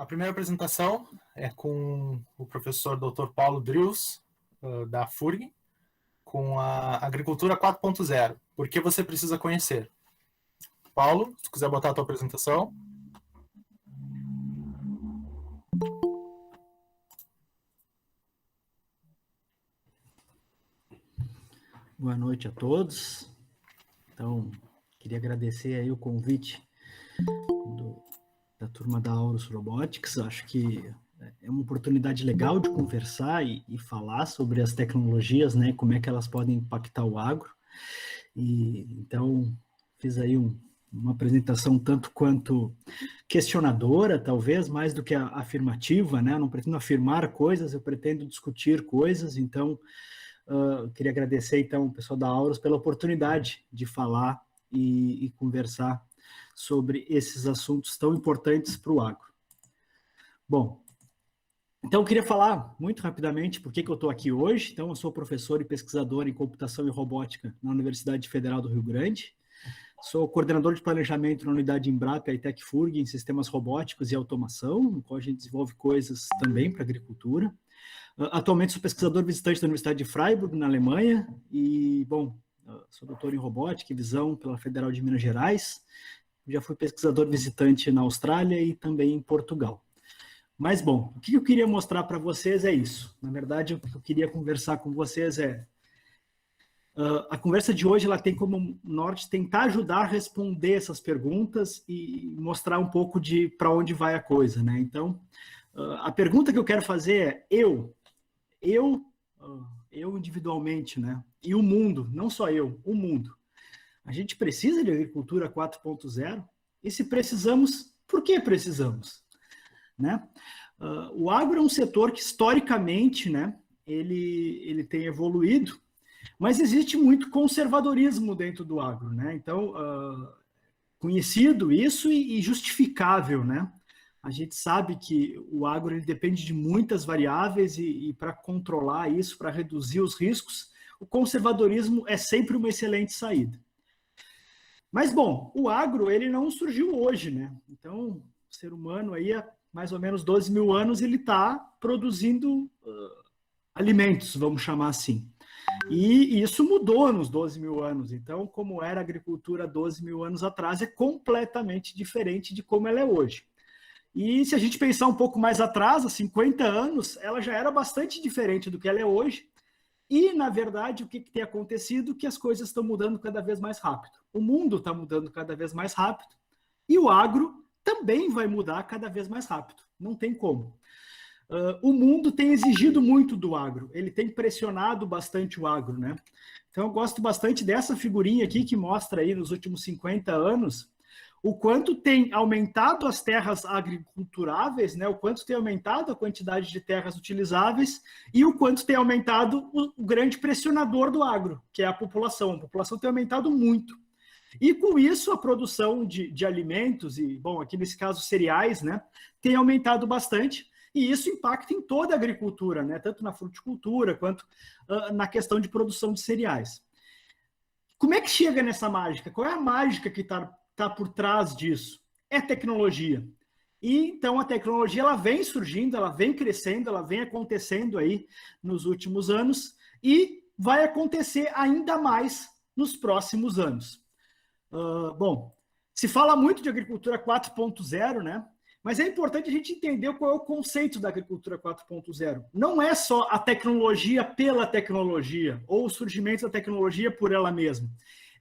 A primeira apresentação é com o professor Dr. Paulo Drills, da FURG, com a Agricultura 4.0. Por que você precisa conhecer? Paulo, se quiser botar a tua apresentação. Boa noite a todos. Então, queria agradecer aí o convite da turma da Aurus Robotics. Acho que é uma oportunidade legal de conversar e falar sobre as tecnologias, né, como é que elas podem impactar o agro. E então, fiz aí uma apresentação tanto quanto questionadora, talvez, mais do que afirmativa, né? Eu não pretendo afirmar coisas, eu pretendo discutir coisas. Então, queria agradecer, então, o pessoal da Aurus pela oportunidade de falar e conversar sobre esses assuntos tão importantes para o agro. Bom, então eu queria falar muito rapidamente por que eu estou aqui hoje. Então, eu sou professor e pesquisador em computação e robótica na Universidade Federal do Rio Grande. Sou coordenador de planejamento na unidade Embrapa e Tech FURG em sistemas robóticos e automação, no qual a gente desenvolve coisas também para agricultura. Atualmente sou pesquisador visitante da Universidade de Freiburg, na Alemanha, e, bom, sou doutor em robótica e visão pela Federal de Minas Gerais. Já fui pesquisador visitante na Austrália e também em Portugal. Mas, bom, o que eu queria mostrar para vocês é isso. Na verdade, o que eu queria conversar com vocês é... a conversa de hoje ela tem como norte tentar ajudar a responder essas perguntas e mostrar um pouco de para onde vai a coisa, né? Então, a pergunta que eu quero fazer é eu individualmente, né? E o mundo, não só eu, o mundo. A gente precisa de agricultura 4.0? E se precisamos, por que precisamos? Né? O agro é um setor que historicamente, né, ele tem evoluído, mas existe muito conservadorismo dentro do agro, né? Então, conhecido isso e justificável, né? A gente sabe que o agro ele depende de muitas variáveis e para controlar isso, para reduzir os riscos, o conservadorismo é sempre uma excelente saída. Mas, bom, o agro ele não surgiu hoje, né? Então, o ser humano aí há mais ou menos 12 mil anos ele está produzindo alimentos, vamos chamar assim. E isso mudou nos 12 mil anos. Então, como era a agricultura 12 mil anos atrás, é completamente diferente de como ela é hoje. E se a gente pensar um pouco mais atrás, há 50 anos, ela já era bastante diferente do que ela é hoje. E, na verdade, o que tem acontecido? Que as coisas estão mudando cada vez mais rápido. O mundo está mudando cada vez mais rápido. E o agro também vai mudar cada vez mais rápido. Não tem como. O mundo tem exigido muito do agro. Ele tem pressionado bastante o agro, né? Então, eu gosto bastante dessa figurinha aqui que mostra aí nos últimos 50 anos o quanto tem aumentado as terras agriculturáveis, né? O quanto tem aumentado a quantidade de terras utilizáveis e o quanto tem aumentado o grande pressionador do agro, que é a população. A população tem aumentado muito. E com isso, a produção de alimentos, e, bom, aqui nesse caso cereais, né? Tem aumentado bastante. E isso impacta em toda a agricultura, né? Tanto na fruticultura quanto na questão de produção de cereais. Como é que chega nessa mágica? Qual é a mágica que está por trás disso? É tecnologia. E então a tecnologia ela vem surgindo, ela vem crescendo, ela vem acontecendo aí nos últimos anos e vai acontecer ainda mais nos próximos anos. Bom, se fala muito de agricultura 4.0, né? Mas é importante a gente entender qual é o conceito da agricultura 4.0. Não é só a tecnologia pela tecnologia ou o surgimento da tecnologia por ela mesma.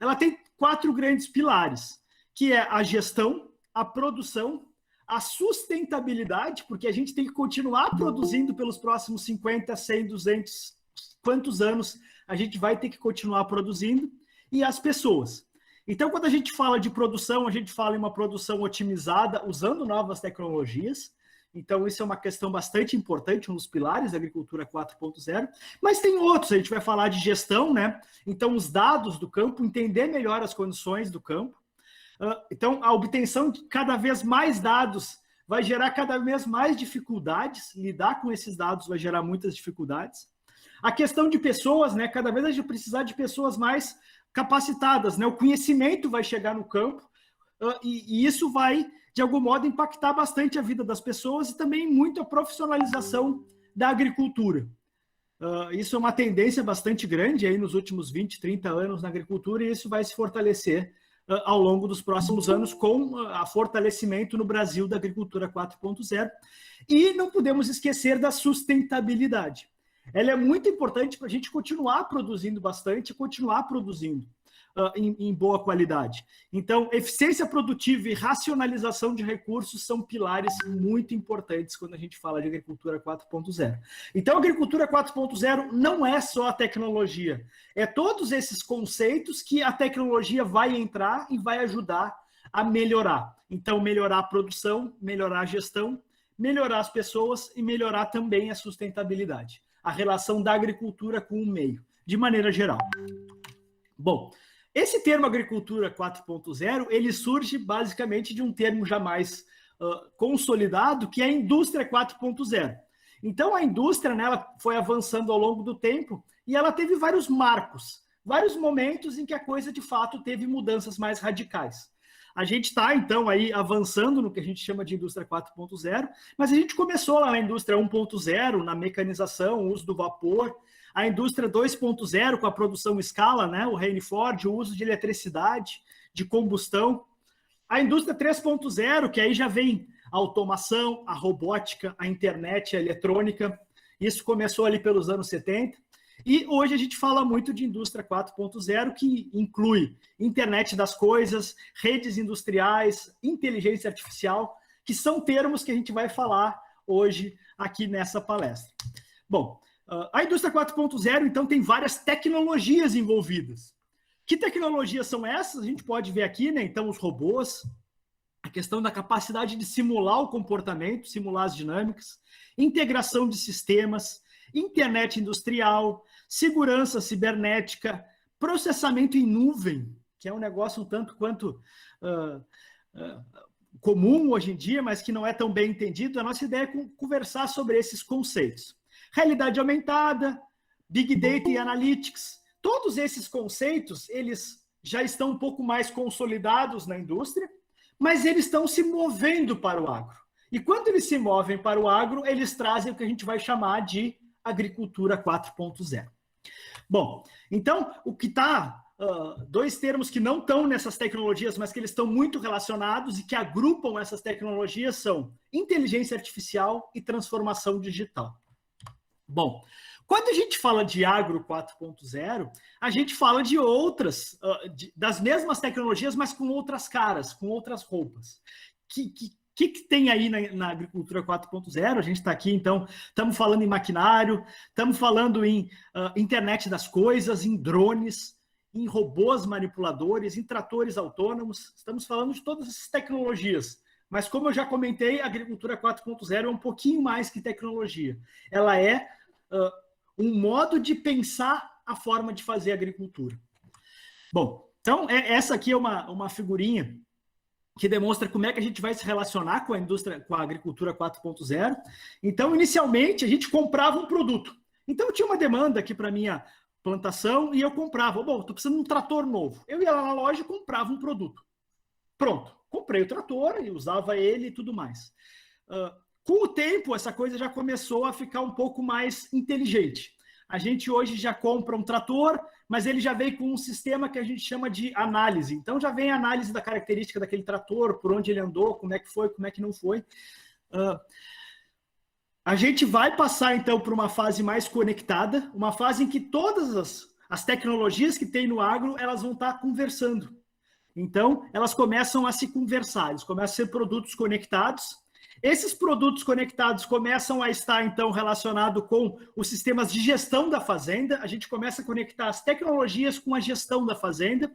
Ela tem 4 grandes pilares, que é a gestão, a produção, a sustentabilidade, porque a gente tem que continuar produzindo pelos próximos 50, 100, 200, quantos anos a gente vai ter que continuar produzindo, e as pessoas. Então, quando a gente fala de produção, a gente fala em uma produção otimizada, usando novas tecnologias. Então, isso é uma questão bastante importante, um dos pilares da agricultura 4.0. Mas tem outros, a gente vai falar de gestão, né? Então, os dados do campo, entender melhor as condições do campo. Então, a obtenção de cada vez mais dados vai gerar cada vez mais dificuldades. Lidar com esses dados vai gerar muitas dificuldades. A questão de pessoas, né? Cada vez a gente vai precisar de pessoas mais capacitadas, né? O conhecimento vai chegar no campo, e isso vai, de algum modo, impactar bastante a vida das pessoas e também muito a profissionalização da agricultura. Isso é uma tendência bastante grande aí nos últimos 20, 30 anos na agricultura, e isso vai se fortalecer ao longo dos próximos anos com o fortalecimento no Brasil da agricultura 4.0. E não podemos esquecer da sustentabilidade. Ela é muito importante para a gente continuar produzindo bastante, continuar produzindo em boa qualidade. Então, eficiência produtiva e racionalização de recursos são pilares muito importantes quando a gente fala de agricultura 4.0. Então, a agricultura 4.0 não é só a tecnologia, é todos esses conceitos que a tecnologia vai entrar e vai ajudar a melhorar. Então, melhorar a produção, melhorar a gestão, melhorar as pessoas e melhorar também a sustentabilidade. A relação da agricultura com o meio, de maneira geral. Bom, esse termo agricultura 4.0, ele surge basicamente de um termo jamais consolidado, que é a indústria 4.0. Então, a indústria, né, ela foi avançando ao longo do tempo e ela teve vários marcos, vários momentos em que a coisa, de fato, teve mudanças mais radicais. A gente está, então, aí avançando no que a gente chama de indústria 4.0, mas a gente começou lá na indústria 1.0, na mecanização, o uso do vapor, a indústria 2.0 com a produção em escala, né, o Henry Ford, o uso de eletricidade, de combustão. A indústria 3.0, que aí já vem a automação, a robótica, a internet, a eletrônica. Isso começou ali pelos anos 70. E hoje a gente fala muito de indústria 4.0, que inclui internet das coisas, redes industriais, inteligência artificial, que são termos que a gente vai falar hoje aqui nessa palestra. Bom, a indústria 4.0, então, tem várias tecnologias envolvidas. Que tecnologias são essas? A gente pode ver aqui, né? Então, os robôs, a questão da capacidade de simular o comportamento, simular as dinâmicas, integração de sistemas, internet industrial, segurança cibernética, processamento em nuvem, que é um negócio um tanto quanto comum hoje em dia, mas que não é tão bem entendido. A nossa ideia é conversar sobre esses conceitos. Realidade aumentada, Big Data e Analytics, todos esses conceitos, eles já estão um pouco mais consolidados na indústria, mas eles estão se movendo para o agro. E quando eles se movem para o agro, eles trazem o que a gente vai chamar de agricultura 4.0. Bom, então, o que está... dois termos que não estão nessas tecnologias, mas que eles estão muito relacionados e que agrupam essas tecnologias são inteligência artificial e transformação digital. Bom, quando a gente fala de agro 4.0, a gente fala de outras, das mesmas tecnologias, mas com outras caras, com outras roupas. Que tem aí na agricultura 4.0? A gente está aqui, então, estamos falando em maquinário, estamos falando em internet das coisas, em drones, em robôs manipuladores, em tratores autônomos. Estamos falando de todas essas tecnologias. Mas, como eu já comentei, a agricultura 4.0 é um pouquinho mais que tecnologia. Ela é um modo de pensar a forma de fazer agricultura. Bom, então, essa aqui é uma figurinha que demonstra como é que a gente vai se relacionar com a indústria, com a agricultura 4.0. Então, inicialmente, a gente comprava um produto. Então, eu tinha uma demanda aqui para a minha plantação e eu comprava. Bom, estou precisando de um trator novo. Eu ia lá na loja e comprava um produto. Pronto, comprei o trator e usava ele e tudo mais. Com o tempo, essa coisa já começou a ficar um pouco mais inteligente. A gente hoje já compra um trator, mas ele já veio com um sistema que a gente chama de análise. Então, já vem a análise da característica daquele trator, por onde ele andou, como é que foi, como é que não foi. A gente vai passar, então, por uma fase mais conectada, uma fase em que todas as tecnologias que tem no agro, elas vão estar conversando. Então, elas começam a se conversar, eles começam a ser produtos conectados. Esses produtos conectados começam a estar, então, relacionados com os sistemas de gestão da fazenda. A gente começa a conectar as tecnologias com a gestão da fazenda.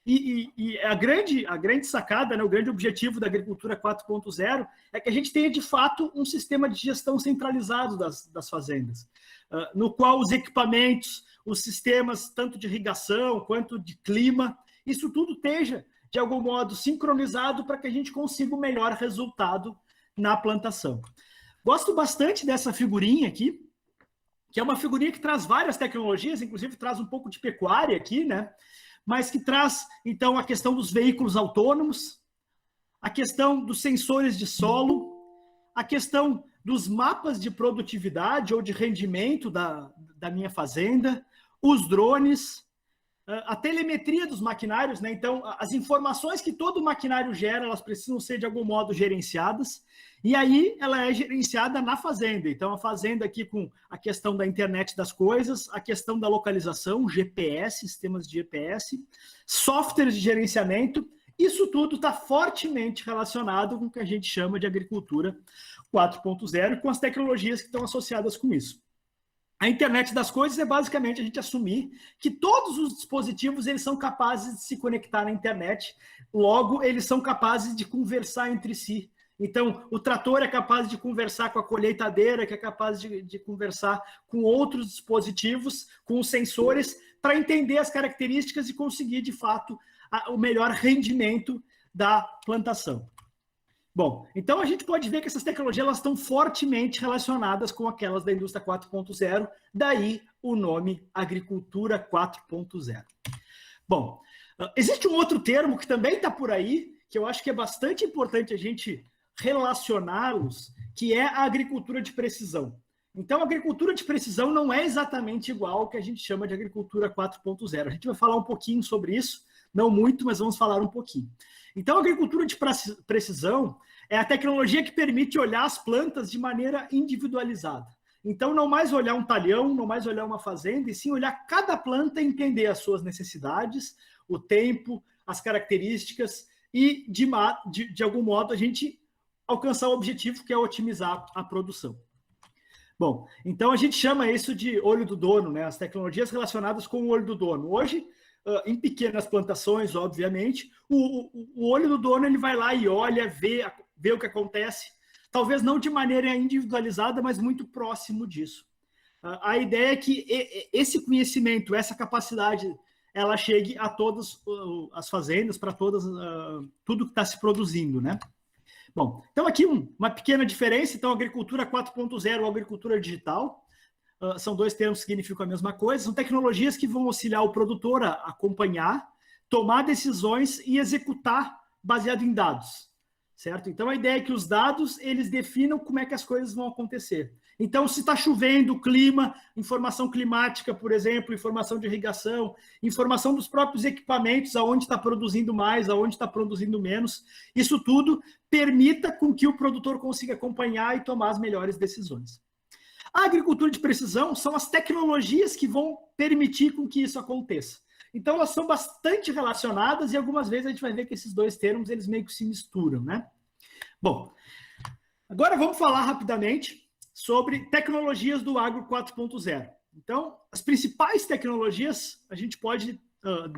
E a grande sacada, né, o grande objetivo da agricultura 4.0 é que a gente tenha, de fato, um sistema de gestão centralizado das fazendas, no qual os equipamentos, os sistemas, tanto de irrigação quanto de clima, isso tudo esteja, de algum modo, sincronizado para que a gente consiga o melhor resultado na plantação. Gosto bastante dessa figurinha aqui, que é uma figurinha que traz várias tecnologias, inclusive traz um pouco de pecuária aqui, né? Mas que traz, então, a questão dos veículos autônomos, a questão dos sensores de solo, a questão dos mapas de produtividade ou de rendimento da minha fazenda, os drones, a telemetria dos maquinários, né? Então, as informações que todo maquinário gera, elas precisam ser de algum modo gerenciadas, e aí ela é gerenciada na fazenda. Então, a fazenda aqui com a questão da internet das coisas, a questão da localização, GPS, sistemas de GPS, softwares de gerenciamento, isso tudo está fortemente relacionado com o que a gente chama de agricultura 4.0 e com as tecnologias que estão associadas com isso. A internet das coisas é basicamente a gente assumir que todos os dispositivos eles são capazes de se conectar na internet, logo eles são capazes de conversar entre si. Então, o trator é capaz de conversar com a colheitadeira, que é capaz de conversar com outros dispositivos, com os sensores, para entender as características e conseguir, de fato, o melhor rendimento da plantação. Bom, então a gente pode ver que essas tecnologias elas estão fortemente relacionadas com aquelas da indústria 4.0, daí o nome agricultura 4.0. Bom, existe um outro termo que também está por aí, que eu acho que é bastante importante a gente relacioná-los, que é a agricultura de precisão. Então, a agricultura de precisão não é exatamente igual ao que a gente chama de agricultura 4.0. A gente vai falar um pouquinho sobre isso, não muito, mas vamos falar um pouquinho. Então, a agricultura de precisão é a tecnologia que permite olhar as plantas de maneira individualizada. Então, não mais olhar um talhão, não mais olhar uma fazenda, e sim olhar cada planta e entender as suas necessidades, o tempo, as características, e, de algum modo, a gente alcançar o objetivo, que é otimizar a produção. Bom, então a gente chama isso de olho do dono, né? As tecnologias relacionadas com o olho do dono. Hoje, em pequenas plantações, obviamente, o olho do dono ele vai lá e olha, vê o que acontece, talvez não de maneira individualizada, mas muito próximo disso. A ideia é que esse conhecimento, essa capacidade, ela chegue a todas as fazendas, para todas tudo que está se produzindo, né? Bom, então aqui uma pequena diferença. Então, agricultura 4.0 ou agricultura digital, são dois termos que significam a mesma coisa, são tecnologias que vão auxiliar o produtor a acompanhar, tomar decisões e executar baseado em dados, certo? Então, a ideia é que os dados, eles definam como é que as coisas vão acontecer. Então, se está chovendo, clima, informação climática, por exemplo, informação de irrigação, informação dos próprios equipamentos, aonde está produzindo mais, aonde está produzindo menos, isso tudo permita com que o produtor consiga acompanhar e tomar as melhores decisões. A agricultura de precisão são as tecnologias que vão permitir com que isso aconteça. Então, elas são bastante relacionadas e algumas vezes a gente vai ver que esses dois termos, eles meio que se misturam, né? Bom, agora vamos falar rapidamente sobre tecnologias do Agro 4.0. Então, as principais tecnologias a gente pode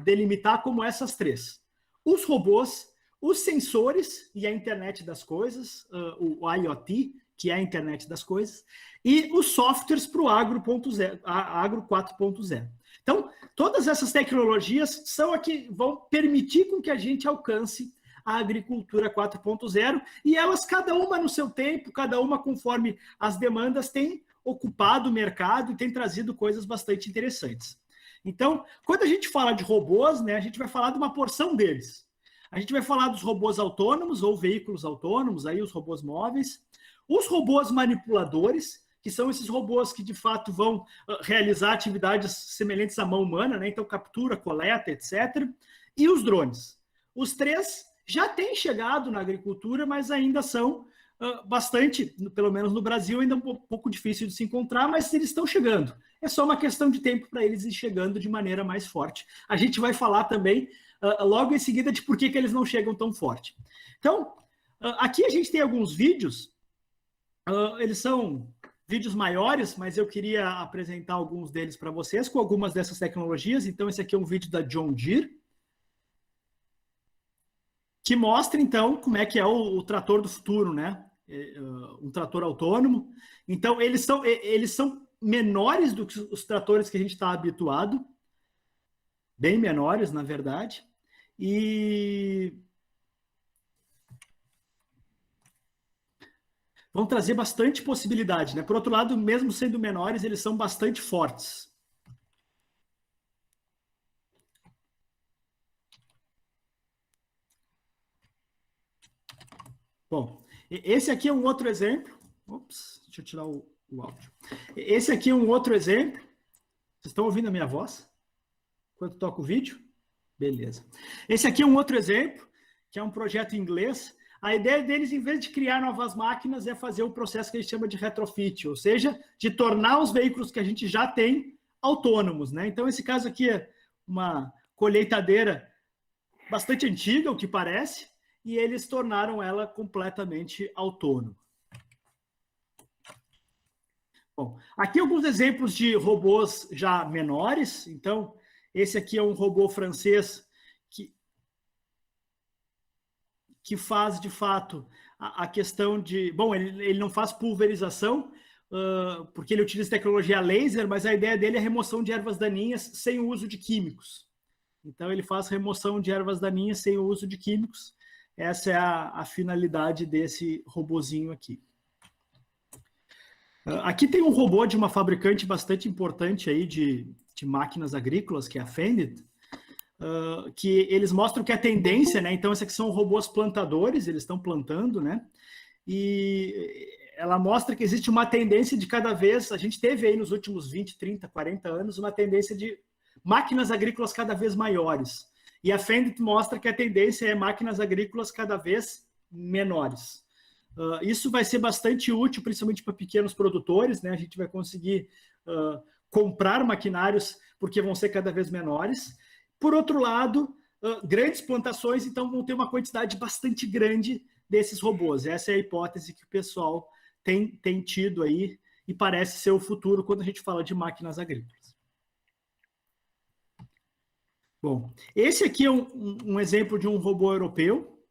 delimitar como essas três. Os robôs, os sensores e a internet das coisas, o IoT, que é a internet das coisas, e os softwares para o Agro 4.0. Então, todas essas tecnologias são as que vão permitir com que a gente alcance a agricultura 4.0, e elas, cada uma no seu tempo, cada uma conforme as demandas, tem ocupado o mercado e tem trazido coisas bastante interessantes. Então, quando a gente fala de robôs, né, a gente vai falar de uma porção deles. A gente vai falar dos robôs autônomos ou veículos autônomos, aí os robôs móveis, os robôs manipuladores, que são esses robôs que de fato vão realizar atividades semelhantes à mão humana, né? Então captura, coleta, etc. E os drones. Os três já têm chegado na agricultura, mas ainda são bastante, pelo menos no Brasil, ainda um pouco difícil de se encontrar, mas eles estão chegando. É só uma questão de tempo para eles ir chegando de maneira mais forte. A gente vai falar também logo em seguida de por que eles não chegam tão forte. Então, aqui a gente tem alguns vídeos. Eles são vídeos maiores, mas eu queria apresentar alguns deles para vocês com algumas dessas tecnologias. Então, esse aqui é um vídeo da John Deere, que mostra, então, como é que é o trator do futuro, né? Um trator autônomo. Então, eles são menores do que os tratores que a gente está habituado, bem menores, na verdade, e vão trazer bastante possibilidade, né? Por outro lado, mesmo sendo menores, eles são bastante fortes. Bom, esse aqui é um outro exemplo. Ops, deixa eu tirar o áudio. Esse aqui é um outro exemplo. Vocês estão ouvindo a minha voz? Enquanto toco o vídeo? Beleza. Esse aqui é um outro exemplo, que é um projeto em inglês. A ideia deles, em vez de criar novas máquinas, é fazer o processo que a gente chama de retrofit, ou seja, de tornar os veículos que a gente já tem autônomos, né? Então, esse caso aqui é uma colheitadeira bastante antiga, o que parece, e eles tornaram ela completamente autônoma. Bom, aqui alguns exemplos de robôs já menores. Então, esse aqui é um robô francês que faz, de fato, a questão de... Bom, ele não faz pulverização, porque ele utiliza tecnologia laser, mas a ideia dele é remoção de ervas daninhas sem o uso de químicos. Então, ele faz remoção de ervas daninhas sem o uso de químicos. Essa é a finalidade desse robozinho aqui. Aqui tem um robô de uma fabricante bastante importante aí de máquinas agrícolas, que é a Fendt, que eles mostram que a tendência, né? Então, esses aqui são robôs plantadores, eles estão plantando, né? E ela mostra que existe uma tendência de cada vez, a gente teve aí nos últimos 20, 30, 40 anos, uma tendência de máquinas agrícolas cada vez maiores. E a Fendt mostra que a tendência é máquinas agrícolas cada vez menores. Isso vai ser bastante útil, principalmente para pequenos produtores, né? A gente vai conseguir comprar maquinários porque vão ser cada vez menores. Por outro lado, grandes plantações, então, vão ter uma quantidade bastante grande desses robôs. Essa é a hipótese que o pessoal tem tido aí e parece ser o futuro quando a gente fala de máquinas agrícolas. Bom, esse aqui é um exemplo de um robô europeu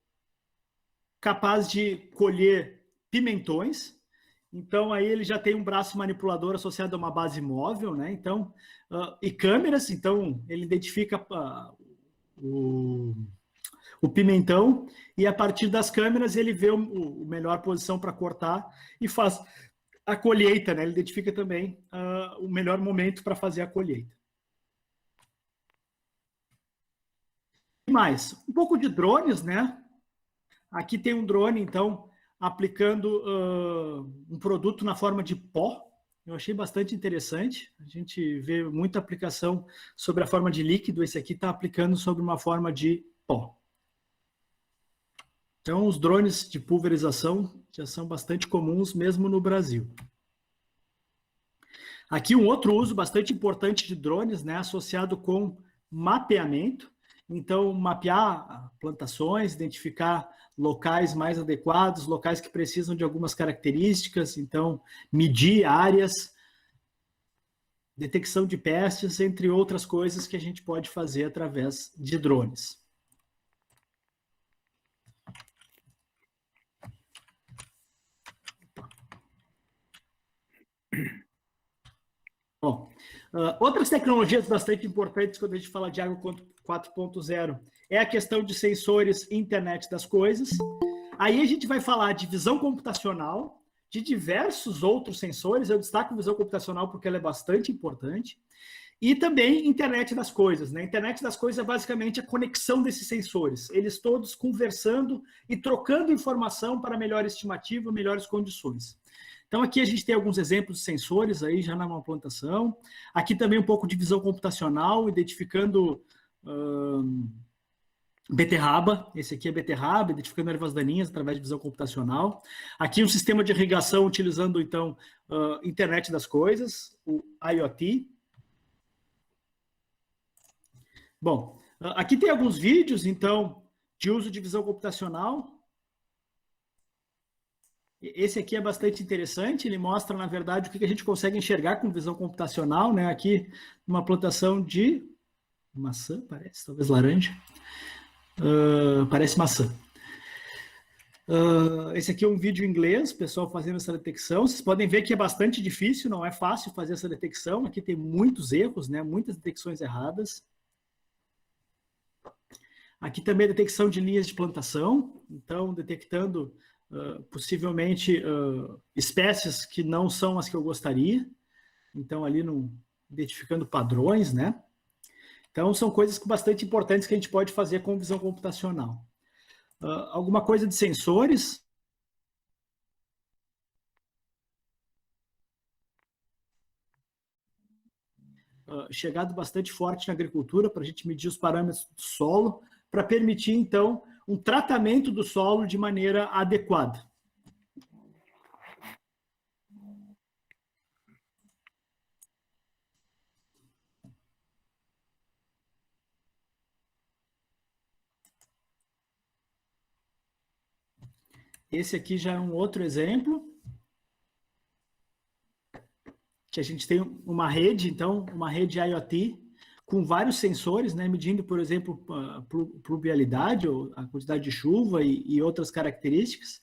capaz de colher pimentões. Então, aí ele já tem um braço manipulador associado a uma base móvel, né? Então, e câmeras, então ele identifica o pimentão e a partir das câmeras ele vê o melhor posição para cortar e faz a colheita, né? Ele identifica também o melhor momento para fazer a colheita. E mais, um pouco de drones, né? Aqui tem um drone, então, aplicando um produto na forma de pó. Eu achei bastante interessante. A gente vê muita aplicação sobre a forma de líquido. Esse aqui está aplicando sobre uma forma de pó. Então, os drones de pulverização já são bastante comuns, mesmo no Brasil. Aqui um outro uso bastante importante de drones, né, associado com mapeamento. Então, mapear plantações, identificar locais mais adequados, locais que precisam de algumas características, então, medir áreas, detecção de pestes, entre outras coisas que a gente pode fazer através de drones. Bom, outras tecnologias bastante importantes quando a gente fala de Agro 4.0 é a questão de sensores e internet das coisas. Aí a gente vai falar de visão computacional, de diversos outros sensores. Eu destaco a visão computacional porque ela é bastante importante. E também internet das coisas, né? Internet das coisas é basicamente a conexão desses sensores. Eles todos conversando e trocando informação para melhor estimativa, melhores condições. Então, aqui a gente tem alguns exemplos de sensores aí já na plantação. Aqui também um pouco de visão computacional, identificando beterraba. Esse aqui é beterraba, identificando ervas daninhas através de visão computacional. Aqui um sistema de irrigação utilizando, então, internet das coisas, o IoT. Bom, aqui tem alguns vídeos, então, de uso de visão computacional. Esse aqui é bastante interessante, ele mostra, na verdade, o que a gente consegue enxergar com visão computacional, né? Aqui, uma plantação de maçã, parece, talvez laranja. Parece maçã. Esse aqui é um vídeo em inglês, o pessoal fazendo essa detecção. Vocês podem ver que é bastante difícil, não é fácil fazer essa detecção. Aqui tem muitos erros, né? Muitas detecções erradas. Aqui também a detecção de linhas de plantação, então detectando possivelmente espécies que não são as que eu gostaria, então ali identificando padrões, né? Então são coisas bastante importantes que a gente pode fazer com visão computacional. Alguma coisa de sensores, chegado bastante forte na agricultura para a gente medir os parâmetros do solo, para permitir, então, um tratamento do solo de maneira adequada. Esse aqui já é um outro exemplo, que a gente tem uma rede, então, uma rede IoT, com vários sensores, né, medindo, por exemplo, pluvialidade, ou a quantidade de chuva e outras características,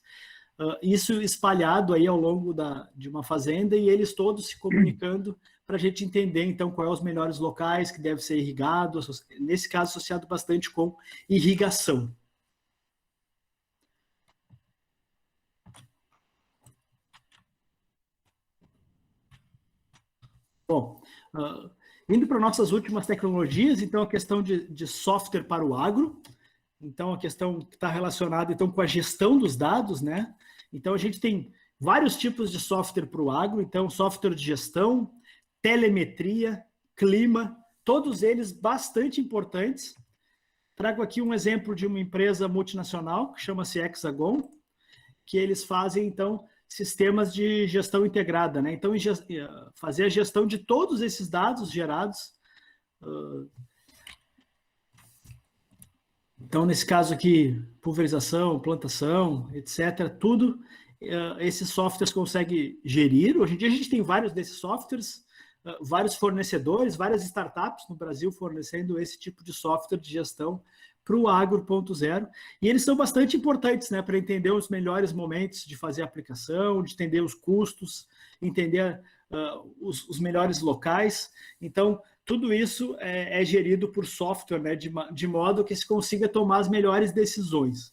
isso espalhado aí ao longo de uma fazenda, e eles todos se comunicando para a gente entender, então, quais são os melhores locais que deve ser irrigado, nesse caso, associado bastante com irrigação. Bom, indo para nossas últimas tecnologias, então a questão de software para o agro, então a questão que está relacionada então com a gestão dos dados, né? Então a gente tem vários tipos de software para o agro, então software de gestão, telemetria, clima, todos eles bastante importantes. Trago aqui um exemplo de uma empresa multinacional que chama-se Hexagon, que eles fazem então sistemas de gestão integrada, né? Então, fazer a gestão de todos esses dados gerados. Então, nesse caso aqui, pulverização, plantação, etc., tudo esses softwares conseguem gerir. Hoje em dia a gente tem vários desses softwares, vários fornecedores, várias startups no Brasil fornecendo esse tipo de software de gestão para o Agro 0.0, e eles são bastante importantes, né, para entender os melhores momentos de fazer a aplicação, de entender os custos, entender os melhores locais. Então, tudo isso é gerido por software, né, de modo que se consiga tomar as melhores decisões.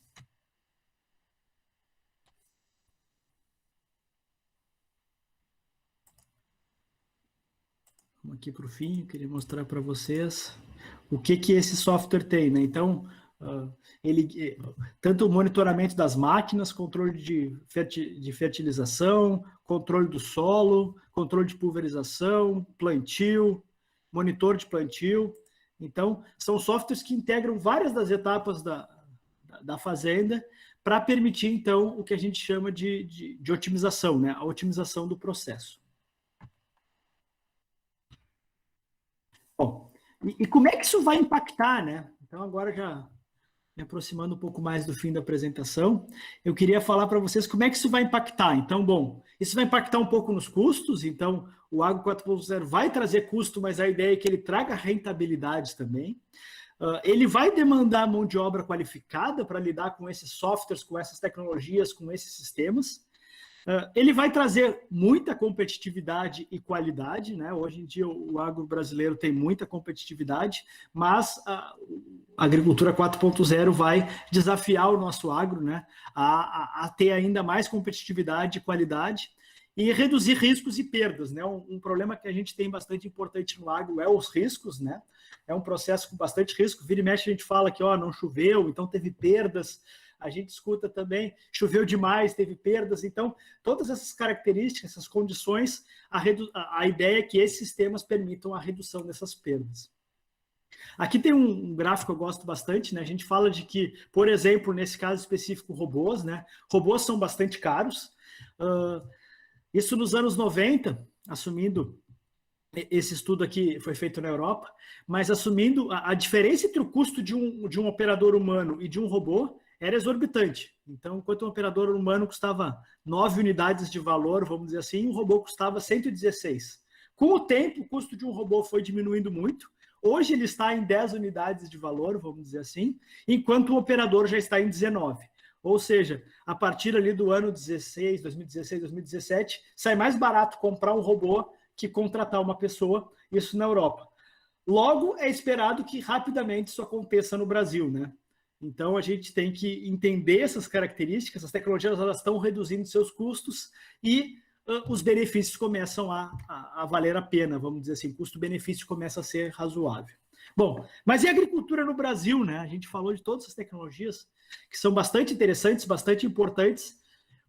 Vamos aqui para o fim, eu queria mostrar para vocês o que esse software tem, né? Então, tanto o monitoramento das máquinas, controle de fertilização, controle do solo, controle de pulverização, plantio, monitor de plantio. Então, são softwares que integram várias das etapas da fazenda para permitir, então, o que a gente chama de otimização, né? A otimização do processo. Bom, e como é que isso vai impactar, né? Então, agora já me aproximando um pouco mais do fim da apresentação, eu queria falar para vocês como é que isso vai impactar. Então, bom, isso vai impactar um pouco nos custos, então o Agro 4.0 vai trazer custo, mas a ideia é que ele traga rentabilidade também. Ele vai demandar mão de obra qualificada para lidar com esses softwares, com essas tecnologias, com esses sistemas. Ele vai trazer muita competitividade e qualidade, né? Hoje em dia o agro brasileiro tem muita competitividade, mas a agricultura 4.0 vai desafiar o nosso agro, né? A ter ainda mais competitividade e qualidade e reduzir riscos e perdas, né? Um problema que a gente tem bastante importante no agro é os riscos, né? É um processo com bastante risco. Vira e mexe a gente fala que não choveu, então teve perdas. A gente escuta também, choveu demais, teve perdas. Então, todas essas características, essas condições, a ideia é que esses sistemas permitam a redução dessas perdas. Aqui tem um gráfico que eu gosto bastante, né? A gente fala de que, por exemplo, nesse caso específico, robôs, né? Robôs são bastante caros. Isso nos anos 90, assumindo... Esse estudo aqui foi feito na Europa, mas assumindo a diferença entre o custo de um operador humano e de um robô era exorbitante. Então, enquanto um operador humano custava 9 unidades de valor, vamos dizer assim, um robô custava 116. Com o tempo, o custo de um robô foi diminuindo muito. Hoje ele está em 10 unidades de valor, vamos dizer assim, enquanto o operador já está em 19. Ou seja, a partir ali do ano 2016, 2017, sai mais barato comprar um robô que contratar uma pessoa, isso na Europa. Logo, é esperado que rapidamente isso aconteça no Brasil, né? Então, a gente tem que entender essas características, as tecnologias elas estão reduzindo seus custos e os benefícios começam a valer a pena, vamos dizer assim, custo-benefício começa a ser razoável. Bom, mas e a agricultura no Brasil, né? A gente falou de todas essas tecnologias que são bastante interessantes, bastante importantes.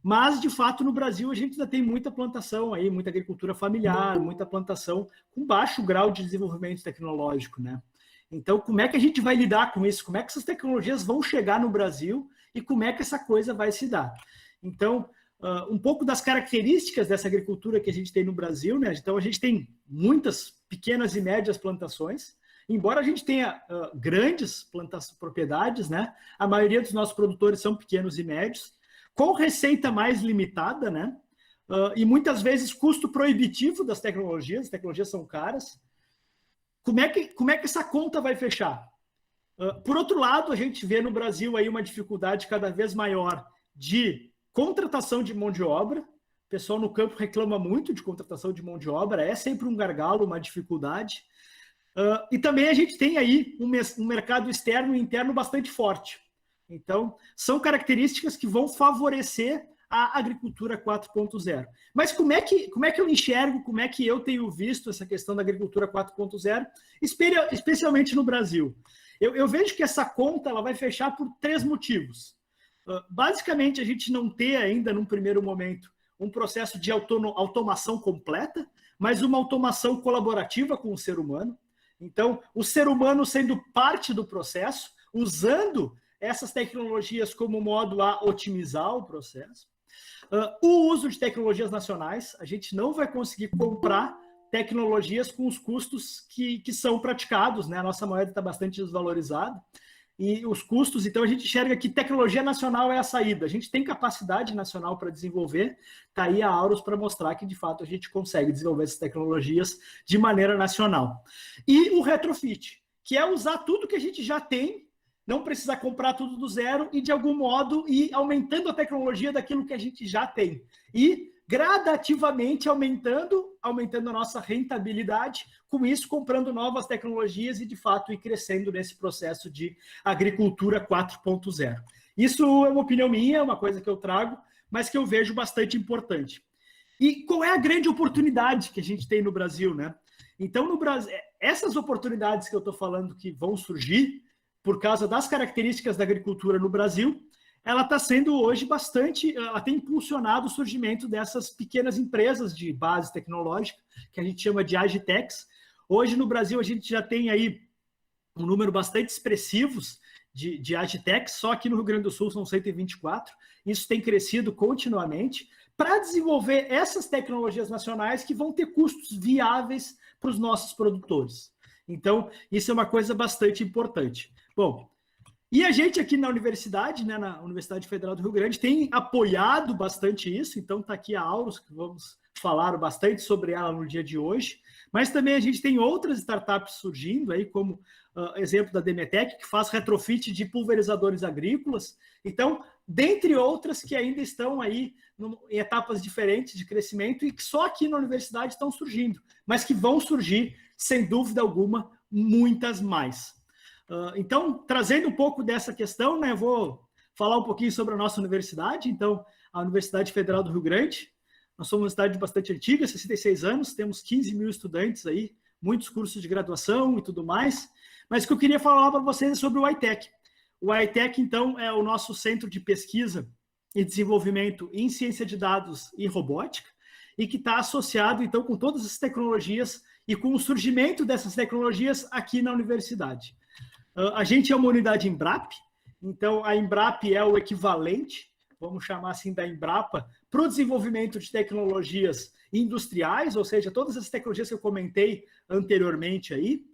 Mas, de fato, no Brasil, a gente ainda tem muita plantação aí, muita agricultura familiar, muita plantação com baixo grau de desenvolvimento tecnológico, né? Então, como é que a gente vai lidar com isso? Como é que essas tecnologias vão chegar no Brasil e como é que essa coisa vai se dar? Então, um pouco das características dessa agricultura que a gente tem no Brasil, né? Então, a gente tem muitas pequenas e médias plantações, embora a gente tenha grandes propriedades, né? A maioria dos nossos produtores são pequenos e médios, com receita mais limitada, né? E muitas vezes custo proibitivo das tecnologias, as tecnologias são caras. Como é que essa conta vai fechar? Por outro lado, a gente vê no Brasil aí uma dificuldade cada vez maior de contratação de mão de obra. O pessoal no campo reclama muito de contratação de mão de obra, é sempre um gargalo, uma dificuldade. E também a gente tem aí um mercado externo e interno bastante forte. Então, são características que vão favorecer a agricultura 4.0. Mas como é que eu enxergo, como é que eu tenho visto essa questão da agricultura 4.0, especialmente no Brasil? Eu vejo que essa conta ela vai fechar por 3 motivos. Basicamente, a gente não tem ainda, num primeiro momento, um processo de automação completa, mas uma automação colaborativa com o ser humano. Então, o ser humano sendo parte do processo, usando essas tecnologias como modo a otimizar o processo. O uso de tecnologias nacionais, a gente não vai conseguir comprar tecnologias com os custos que são praticados, né? A nossa moeda está bastante desvalorizada. E os custos, então a gente enxerga que tecnologia nacional é a saída. A gente tem capacidade nacional para desenvolver, está aí a Auros para mostrar que de fato a gente consegue desenvolver essas tecnologias de maneira nacional. E o retrofit, que é usar tudo que a gente já tem, não precisar comprar tudo do zero e de algum modo ir aumentando a tecnologia daquilo que a gente já tem. E gradativamente aumentando a nossa rentabilidade, com isso comprando novas tecnologias e de fato ir crescendo nesse processo de agricultura 4.0. Isso é uma opinião minha, é uma coisa que eu trago, mas que eu vejo bastante importante. E qual é a grande oportunidade que a gente tem no Brasil, né? Então, no Brasil, essas oportunidades que eu estou falando que vão surgir por causa das características da agricultura no Brasil, ela está sendo hoje ela tem impulsionado o surgimento dessas pequenas empresas de base tecnológica, que a gente chama de agitechs. Hoje no Brasil a gente já tem aí um número bastante expressivo de agitechs, só aqui no Rio Grande do Sul são 124, isso tem crescido continuamente, para desenvolver essas tecnologias nacionais que vão ter custos viáveis para os nossos produtores. Então, isso é uma coisa bastante importante. Bom, e a gente aqui na universidade, né, na Universidade Federal do Rio Grande, tem apoiado bastante isso, então está aqui a Auros, que vamos falar bastante sobre ela no dia de hoje, mas também a gente tem outras startups surgindo aí, como exemplo da Demetec, que faz retrofit de pulverizadores agrícolas, então, dentre outras que ainda estão aí em etapas diferentes de crescimento e que só aqui na universidade estão surgindo, mas que vão surgir, sem dúvida alguma, muitas mais. Então, trazendo um pouco dessa questão, né, eu vou falar um pouquinho sobre a nossa universidade. Então, a Universidade Federal do Rio Grande, nós somos uma universidade bastante antiga, 66 anos, temos 15 mil estudantes aí, muitos cursos de graduação e tudo mais, mas o que eu queria falar para vocês é sobre o iTech. O iTech, então, é o nosso centro de pesquisa e desenvolvimento em ciência de dados e robótica, e que está associado, então, com todas as tecnologias e com o surgimento dessas tecnologias aqui na universidade. A gente é uma unidade Embrapa, então a Embrapa é o equivalente, vamos chamar assim, da Embrapa, para o desenvolvimento de tecnologias industriais, ou seja, todas as tecnologias que eu comentei anteriormente aí.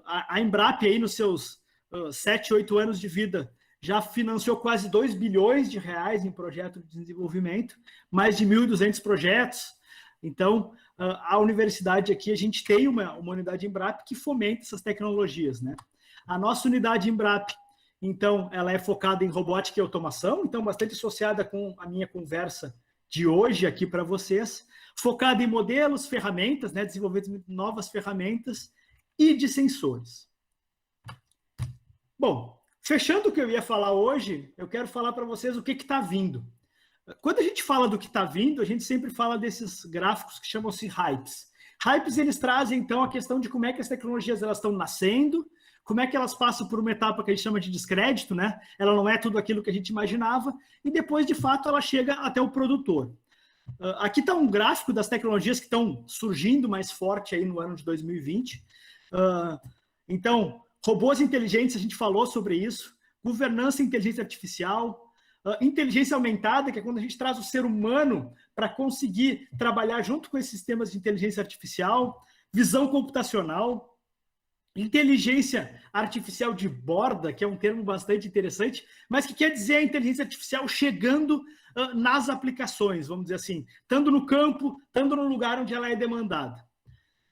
A Embrapa aí nos seus 7, 8 anos de vida já financiou quase 2 bilhões de reais em projetos de desenvolvimento, mais de 1.200 projetos. Então, a universidade aqui, a gente tem uma unidade Embrapa que fomenta essas tecnologias, né? A nossa unidade Embrapa, então, ela é focada em robótica e automação, então bastante associada com a minha conversa de hoje aqui para vocês, focada em modelos, ferramentas, né, desenvolvimento de novas ferramentas e de sensores. Bom, fechando o que eu ia falar hoje, eu quero falar para vocês o que está vindo. Quando a gente fala do que está vindo, a gente sempre fala desses gráficos que chamam-se hypes. Hypes, eles trazem, então, a questão de como é que as tecnologias elas estão nascendo, como é que elas passam por uma etapa que a gente chama de descrédito, né? Ela não é tudo aquilo que a gente imaginava, e depois, de fato, ela chega até o produtor. Aqui está um gráfico das tecnologias que estão surgindo mais forte aí no ano de 2020. Então, robôs inteligentes, a gente falou sobre isso, governança e inteligência artificial, inteligência aumentada, que é quando a gente traz o ser humano para conseguir trabalhar junto com esses sistemas de inteligência artificial, visão computacional, inteligência artificial de borda, que é um termo bastante interessante, mas que quer dizer a inteligência artificial chegando nas aplicações, vamos dizer assim, estando no campo, estando no lugar onde ela é demandada.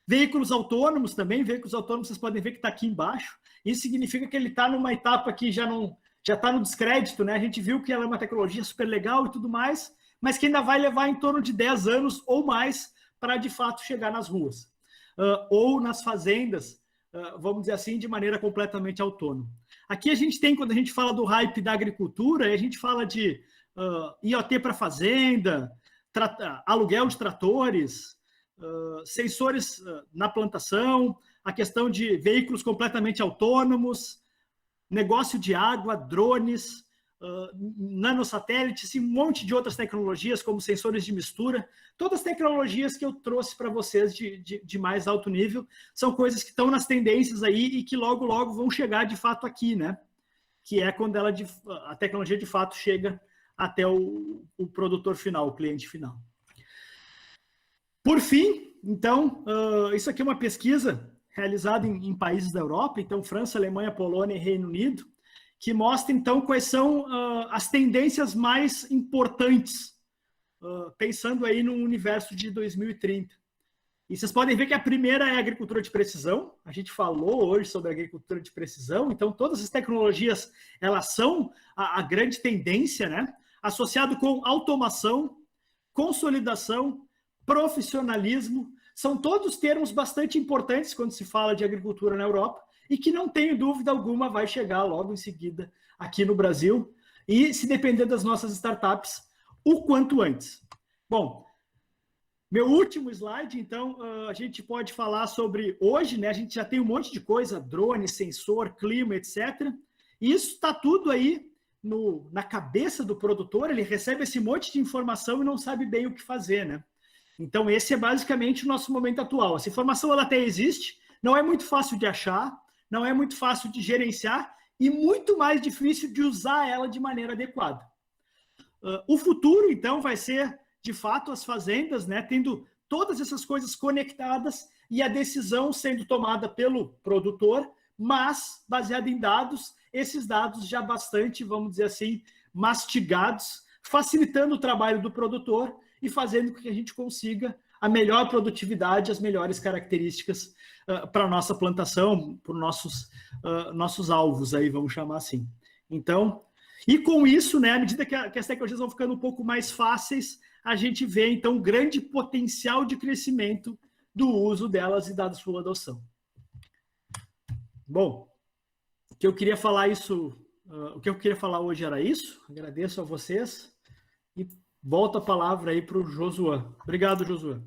Veículos autônomos também, veículos autônomos vocês podem ver que está aqui embaixo, isso significa que ele está numa etapa que já está no descrédito, né? A gente viu que ela é uma tecnologia super legal e tudo mais, mas que ainda vai levar em torno de 10 anos ou mais para, de fato, chegar nas ruas. Ou nas fazendas, vamos dizer assim, de maneira completamente autônoma. Aqui a gente tem, quando a gente fala do hype da agricultura, a gente fala de IoT para fazenda, aluguel de tratores, sensores na plantação, a questão de veículos completamente autônomos, negócio de água, drones, nanosatélites e um monte de outras tecnologias, como sensores de mistura. Todas as tecnologias que eu trouxe para vocês de mais alto nível são coisas que estão nas tendências aí e que logo, logo vão chegar de fato aqui, né? Que é quando a tecnologia de fato chega até o produtor final, o cliente final. Por fim, então, isso aqui é uma pesquisa realizada em países da Europa, então França, Alemanha, Polônia e Reino Unido, que mostra, então, quais são as tendências mais importantes, pensando aí no universo de 2030. E vocês podem ver que a primeira é a agricultura de precisão. A gente falou hoje sobre a agricultura de precisão, então todas as tecnologias, elas são a grande tendência, né? Associado com automação, consolidação, profissionalismo, são todos termos bastante importantes quando se fala de agricultura na Europa e que, não tenho dúvida alguma, vai chegar logo em seguida aqui no Brasil e, se depender das nossas startups, o quanto antes. Bom, meu último slide, então, a gente pode falar sobre hoje, né? A gente já tem um monte de coisa, drone, sensor, clima, etc. E isso está tudo aí na cabeça do produtor, ele recebe esse monte de informação e não sabe bem o que fazer, né? Então, esse é basicamente o nosso momento atual. Essa informação, ela até existe, não é muito fácil de achar, não é muito fácil de gerenciar e muito mais difícil de usar ela de maneira adequada. O futuro, então, vai ser, de fato, as fazendas, né, tendo todas essas coisas conectadas e a decisão sendo tomada pelo produtor, mas baseada em dados, esses dados já bastante, vamos dizer assim, mastigados, facilitando o trabalho do produtor e fazendo com que a gente consiga a melhor produtividade, as melhores características para a nossa plantação, para os nossos alvos, aí, vamos chamar assim. Então, e com isso, né, à medida que as tecnologias vão ficando um pouco mais fáceis, a gente vê, então, um grande potencial de crescimento do uso delas e da sua adoção. Bom, o que eu queria falar hoje era isso. Agradeço a vocês e volto a palavra aí para o Josué. Obrigado, Josué.